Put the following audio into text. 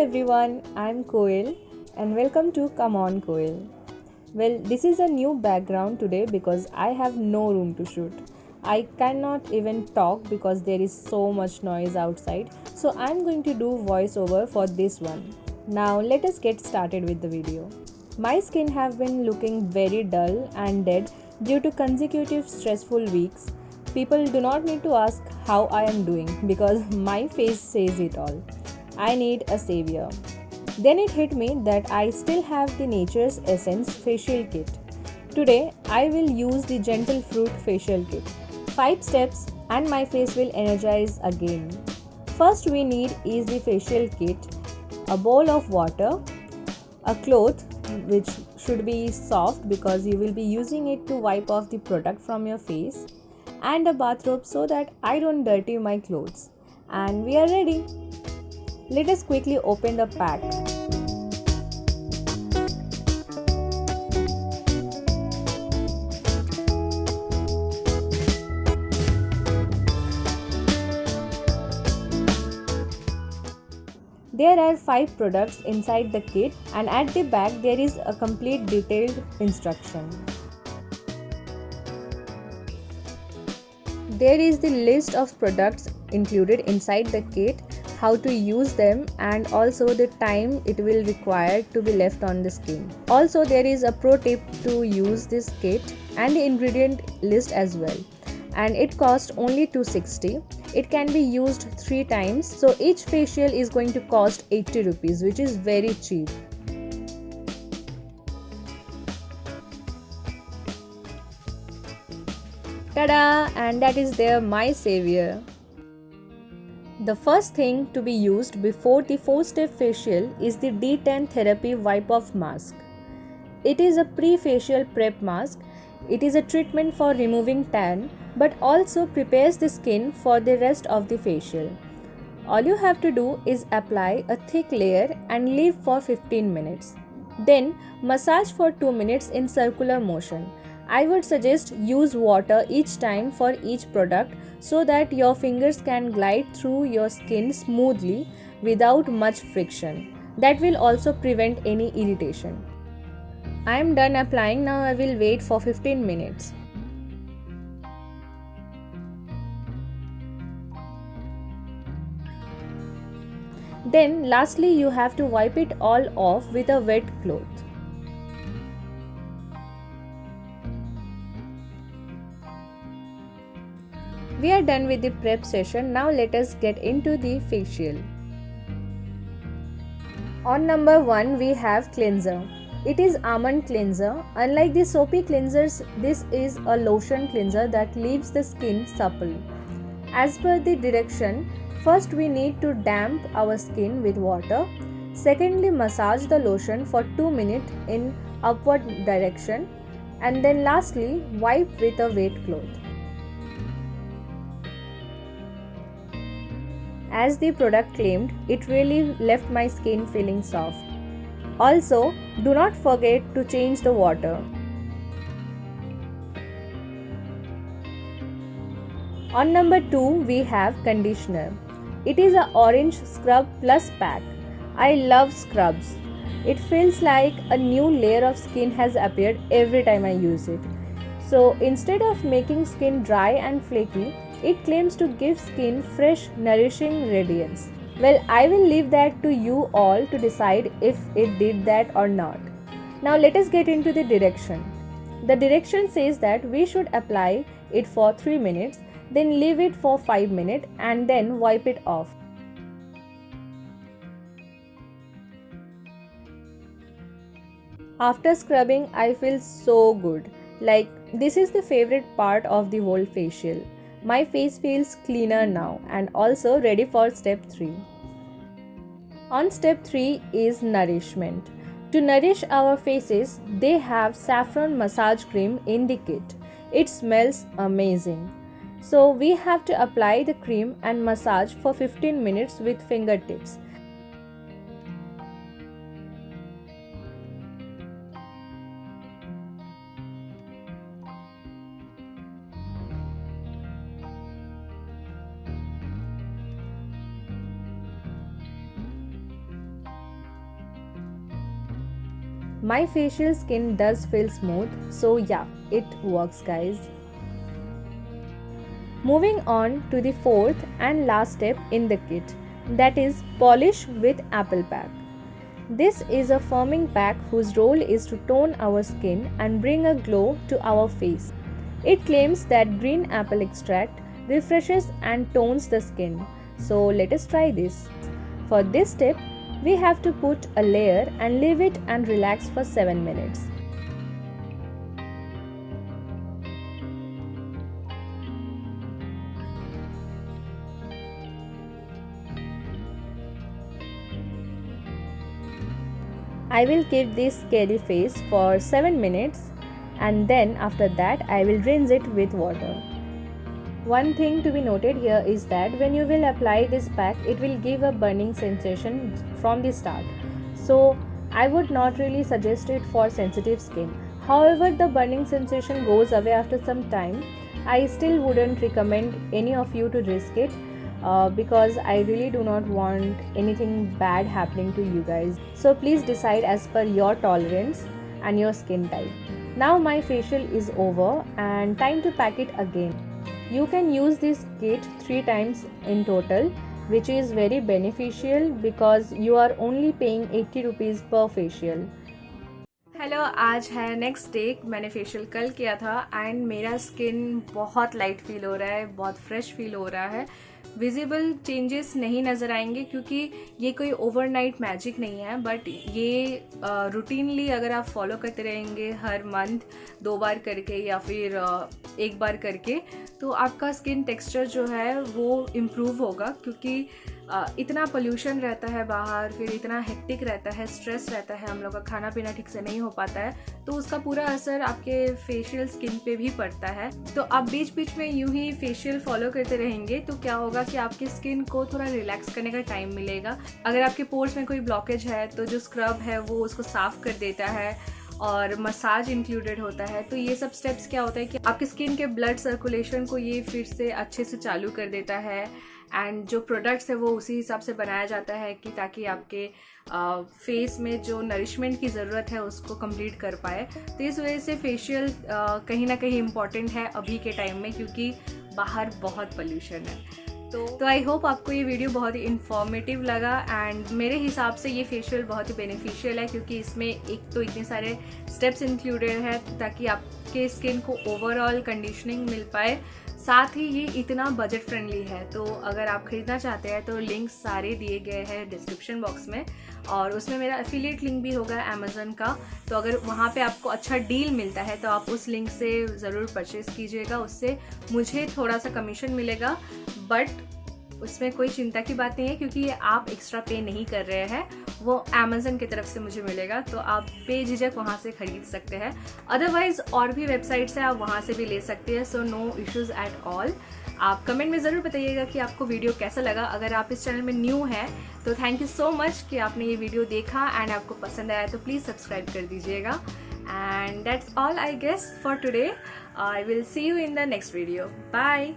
everyone, I'm Koyel and welcome to Come On Koyel. Well, this is a new background today because I have no room to shoot. I cannot even talk because there is so much noise outside, so I'm going to do voiceover for this one. Now let us get started with the video. My skin have been looking very dull and dead due to consecutive stressful weeks. People do not need to ask how I am doing because my face says it all. I need a savior. Then it hit me that I still have the Nature's Essence facial kit. Today, I will use the Gentle Fruit facial kit. 5 steps and my face will energize again. First we need is the facial kit, a bowl of water, a cloth which should be soft because you will be using it to wipe off the product from your face, and a bathrobe so that I don't dirty my clothes. And we are ready. Let us quickly open the pack. There are 5 products inside the kit, and at the back there is a complete detailed instruction. There is the list of products included inside the kit, how to use them, and also the time it will require to be left on the skin. Also there is a pro tip to use this kit and the ingredient list as well, and it costs only 260. It can be used 3 times, so each facial is going to cost 80 rupees, which is very cheap. Tada! And that is there, my savior. The first thing to be used before the 4-step facial is the Detan Therapy Wipe Off Mask. It is a pre-facial prep mask. It is a treatment for removing tan but also prepares the skin for the rest of the facial. All you have to do is apply a thick layer and leave for 15 minutes. Then massage for 2 minutes in circular motion. I would suggest use water each time for each product so that your fingers can glide through your skin smoothly without much friction. That will also prevent any irritation. I am done applying. Now I will wait for 15 minutes. Then lastly you have to wipe it all off with a wet cloth. We are done with the prep session. Now let us get into the facial. On number 1 we have cleanser. It is almond cleanser. Unlike the soapy cleansers, this is a lotion cleanser that leaves the skin supple. As per the direction, first we need to damp our skin with water. Secondly, massage the lotion for 2 minutes in upward direction. And then lastly, wipe with a wet cloth. As the product claimed, it really left my skin feeling soft. Also, do not forget to change the water. On number 2 we have conditioner. It is a orange scrub plus pack. I love scrubs. It feels like a new layer of skin has appeared every time I use it. So instead of making skin dry and flaky, it claims to give skin fresh, nourishing radiance. Well, I will leave that to you all to decide if it did that or not. Now let us get into the direction. The direction says that we should apply it for 3 minutes, then leave it for 5 minutes and then wipe it off. After scrubbing, I feel so good. Like, this is the favorite part of the whole facial. My face feels cleaner now and also ready for step 3. On step 3 is nourishment. To nourish our faces, they have saffron massage cream in the kit. It smells amazing. So we have to apply the cream and massage for 15 minutes with fingertips. My facial skin does feel smooth, so yeah, it works guys. Moving on to the fourth and last step in the kit, that is polish with apple pack. This is a firming pack whose role is to tone our skin and bring a glow to our face. It claims that green apple extract refreshes and tones the skin. So let us try this. For this step, we have to put a layer and leave it and relax for 7 minutes. I will keep this scary face for 7 minutes and then after that I will rinse it with water. One thing to be noted here is that when you will apply this pack, it will give a burning sensation from the start. So I would not really suggest it for sensitive skin. However, the burning sensation goes away after some time. I still wouldn't recommend any of you to risk it. Because I really do not want anything bad happening to you guys. So please decide as per your tolerance and your skin type. Now my facial is over and time to pack it again. You can use this kit 3 times in total, which is very beneficial because you are only paying 80 rupees per facial. Hello, आज है next day. मैंने facial कल किया था and मेरा skin बहुत light feel हो रहा है, बहुत फ्रेश फील हो रहा है. विजिबल चेंजेस नहीं नज़र आएंगे क्योंकि ये कोई ओवरनाइट मैजिक नहीं है, बट ये रूटीनली अगर आप फॉलो करते रहेंगे हर मंथ 2 बार करके या फिर 1 बार करके, तो आपका स्किन टेक्सचर जो है वो इम्प्रूव होगा. क्योंकि इतना पोल्यूशन रहता है बाहर, फिर इतना हेक्टिक रहता है, स्ट्रेस रहता है, हम लोग का खाना पीना ठीक से नहीं हो पाता है, तो उसका पूरा असर आपके फेशियल स्किन पे भी पड़ता है. तो आप बीच बीच में यूं ही फेशियल फॉलो करते रहेंगे तो क्या होगा कि आपकी स्किन को थोड़ा रिलैक्स करने का टाइम मिलेगा. अगर आपके पोर्स में कोई ब्लॉकेज है तो जो स्क्रब है वो उसको साफ कर देता है और मसाज इंक्लूडेड होता है. तो ये सब स्टेप्स क्या होता है कि आपकी स्किन के ब्लड सर्कुलेशन को ये फिर से अच्छे से चालू कर देता है एंड जो प्रोडक्ट्स है वो उसी हिसाब से बनाया जाता है कि ताकि आपके फेस में जो नरिशमेंट की ज़रूरत है उसको कंप्लीट कर पाए. तो इस वजह से फेशियल कहीं ना कहीं इम्पॉर्टेंट है अभी के टाइम में, क्योंकि बाहर बहुत पोल्यूशन है. तो आई होप आपको ये वीडियो बहुत ही इन्फॉर्मेटिव लगा एंड मेरे हिसाब से ये फेशियल बहुत ही बेनिफिशियल है, क्योंकि इसमें एक तो इतने सारे स्टेप्स इंक्लूडेड है ताकि आपके स्किन को ओवरऑल कंडीशनिंग मिल पाए. साथ ही ये इतना बजट फ्रेंडली है. तो अगर आप ख़रीदना चाहते हैं तो लिंक सारे दिए गए हैं डिस्क्रिप्शन बॉक्स में, और उसमें मेरा एफिलिएट लिंक भी होगा अमेज़न का. तो अगर वहाँ पे आपको अच्छा डील मिलता है तो आप उस लिंक से ज़रूर परचेज़ कीजिएगा. उससे मुझे थोड़ा सा कमीशन मिलेगा, बट उसमें कोई चिंता की बात नहीं है क्योंकि ये आप एक्स्ट्रा पे नहीं कर रहे हैं, वो अमेज़न की तरफ से मुझे मिलेगा. तो आप बेझिझक वहाँ से ख़रीद सकते हैं. अदरवाइज़ और भी वेबसाइट्स हैं, आप वहाँ से भी ले सकते हैं. So no issues at all. आप कमेंट में ज़रूर बताइएगा कि आपको वीडियो कैसा लगा. अगर आप इस चैनल में न्यू हैं तो थैंक यू सो मच कि आपने ये वीडियो देखा एंड आपको पसंद आया तो प्लीज़ सब्सक्राइब कर दीजिएगा. And that's all I guess for today. I will see you in the next video. Bye.